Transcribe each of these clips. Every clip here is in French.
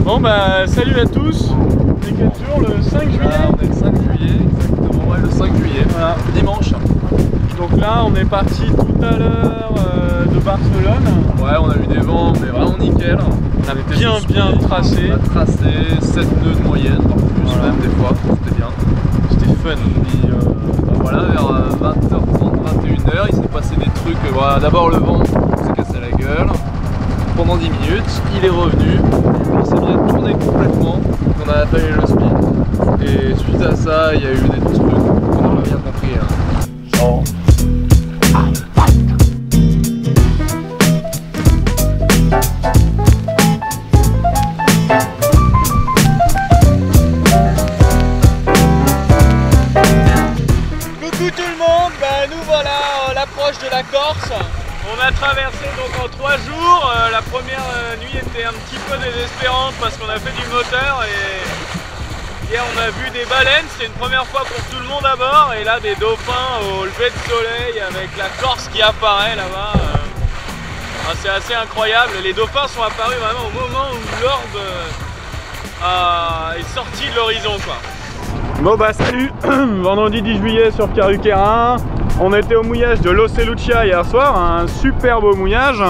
Bon bah salut à tous, on est quel jour? Le 5 juillet. On est le 5 juillet, exactement, ouais, le 5 juillet, voilà, dimanche. Donc là on est parti tout à l'heure de Barcelone. Ouais, on a eu des vents mais vraiment nickel. On a bien tracé. On a tracé 7 nœuds de moyenne, voire plus voilà. Même des fois, c'était bien. C'était fun. Puis voilà, vers 20h30, 21h, il s'est passé des trucs. Voilà, d'abord le vent s'est cassé la gueule. Pendant 10 minutes, il est revenu, on s'est bien tourné complètement, on a attaqué le speed. Et suite à ça, il y a eu des trucs qu'on n'a pas bien compris. Genre... Coucou tout le monde, bah, nous voilà à l'approche de la Corse. On a traversé donc en 3 jours. La première nuit était un petit peu désespérante parce qu'on a fait du moteur et hier on a vu des baleines. C'est une première fois pour tout le monde à bord et là des dauphins au lever de soleil avec la Corse qui apparaît là-bas. C'est assez incroyable. Les dauphins sont apparus vraiment au moment où l'orbe est sorti de l'horizon quoi. Bon bah salut, vendredi 10 juillet sur Carruquerin. On était au mouillage de l'Ocelucia hier soir, un super beau mouillage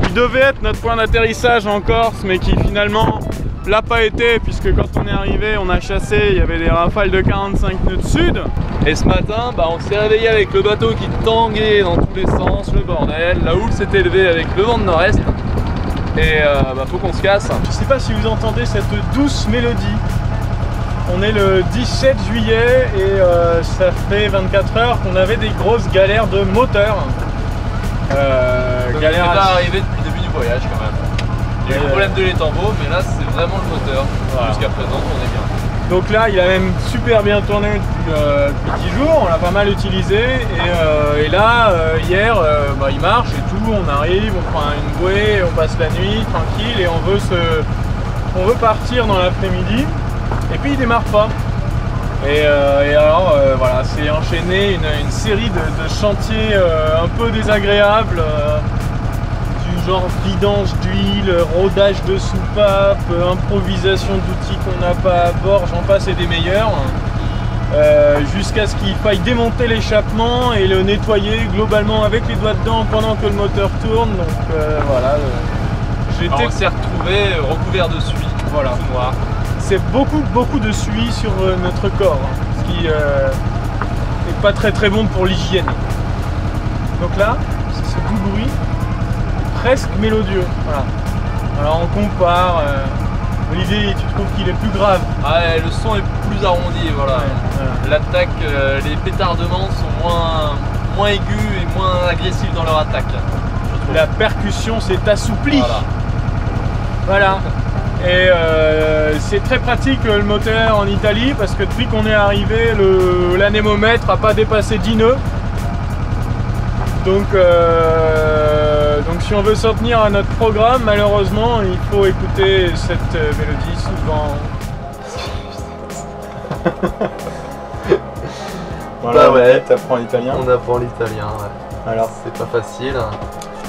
qui devait être notre point d'atterrissage en Corse mais qui finalement l'a pas été puisque quand on est arrivé on a chassé, il y avait des rafales de 45 nœuds de sud. Et ce matin on s'est réveillé avec le bateau qui tanguait dans tous les sens, le bordel, la houle s'est élevée avec le vent de nord-est et faut qu'on se casse. Je sais pas si vous entendez cette douce mélodie. On est le 17 juillet et ça fait 24 heures qu'on avait des grosses galères de moteur. Galère pas arrivé depuis le début du voyage quand même. Il y a eu le problème de l'étambot, mais là c'est vraiment le moteur. Voilà. Jusqu'à présent on est bien. Donc là il a même super bien tourné depuis 10 jours, on l'a pas mal utilisé et là hier il marche et tout, on arrive, on prend une bouée, on passe la nuit tranquille et on veut partir dans l'après-midi. Et puis il démarre pas. Et alors voilà, c'est enchaîné une série de chantiers un peu désagréables, du genre vidange d'huile, rodage de soupape, improvisation d'outils qu'on n'a pas à bord, j'en passe et des meilleurs, jusqu'à ce qu'il faille démonter l'échappement et le nettoyer globalement avec les doigts dedans pendant que le moteur tourne. Donc voilà. On s'est retrouvé recouvert de suie, voilà. Tout noir. C'est beaucoup de suie sur notre corps, ce qui n'est pas très bon pour l'hygiène. Donc là, c'est ce doux bruit presque mélodieux. Voilà. Alors on compare. Olivier, tu trouves qu'il est plus grave? Ah, le son est plus arrondi, voilà. Ouais. L'attaque, les pétardements sont moins aigus et moins agressifs dans leur attaque. La percussion s'est assouplie. Voilà. Et c'est très pratique le moteur en Italie parce que depuis qu'on est arrivé, l'anémomètre n'a pas dépassé 10 nœuds. Donc si on veut s'en tenir à notre programme, malheureusement, il faut écouter cette mélodie souvent. Voilà, bah ouais, t'apprends l'italien. On apprend l'italien, ouais. Alors, c'est pas facile.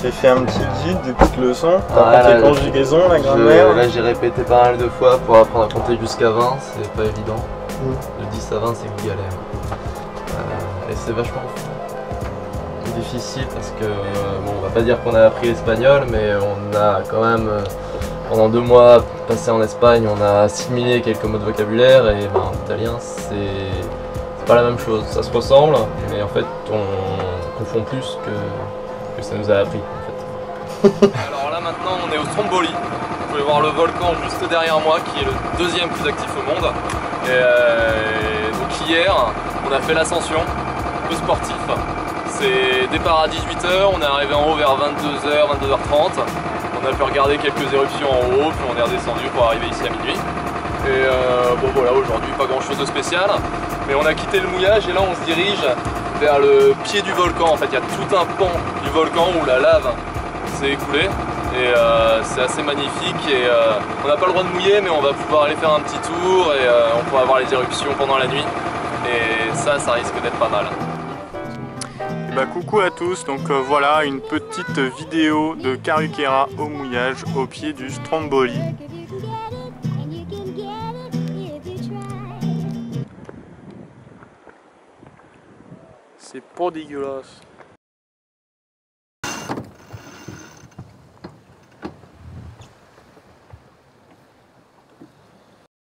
J'ai fait un petit guide, des petites leçons, t'apprends tes conjugaisons, la grammaire. Là j'ai répété pas mal de fois pour apprendre à compter jusqu'à 20, c'est pas évident. De 10 à 20 c'est une galère. Et c'est vachement difficile parce que, bon on va pas dire qu'on a appris l'espagnol, mais on a quand même, pendant 2 mois passé en Espagne, on a assimilé quelques mots de vocabulaire et en italien c'est pas la même chose. Ça se ressemble, mais en fait on confond plus que ça nous a appris en fait. Alors là maintenant on est au Stromboli, vous pouvez voir le volcan juste derrière moi qui est le 2e plus actif au monde. Et donc hier on a fait l'ascension, peu sportif, c'est départ à 18h, on est arrivé en haut vers 22h, 22h30, on a pu regarder quelques éruptions en haut, puis on est redescendu pour arriver ici à minuit. Et bon voilà, aujourd'hui pas grand chose de spécial, mais on a quitté le mouillage et là on se dirige vers le pied du volcan. En fait il y a tout un pan du volcan où la lave s'est écoulée et c'est assez magnifique et on n'a pas le droit de mouiller, mais on va pouvoir aller faire un petit tour et on pourra voir les éruptions pendant la nuit et ça risque d'être pas mal. Et bah coucou à tous, donc voilà une petite vidéo de Karukéra au mouillage au pied du Stromboli. C'est pas dégueulasse.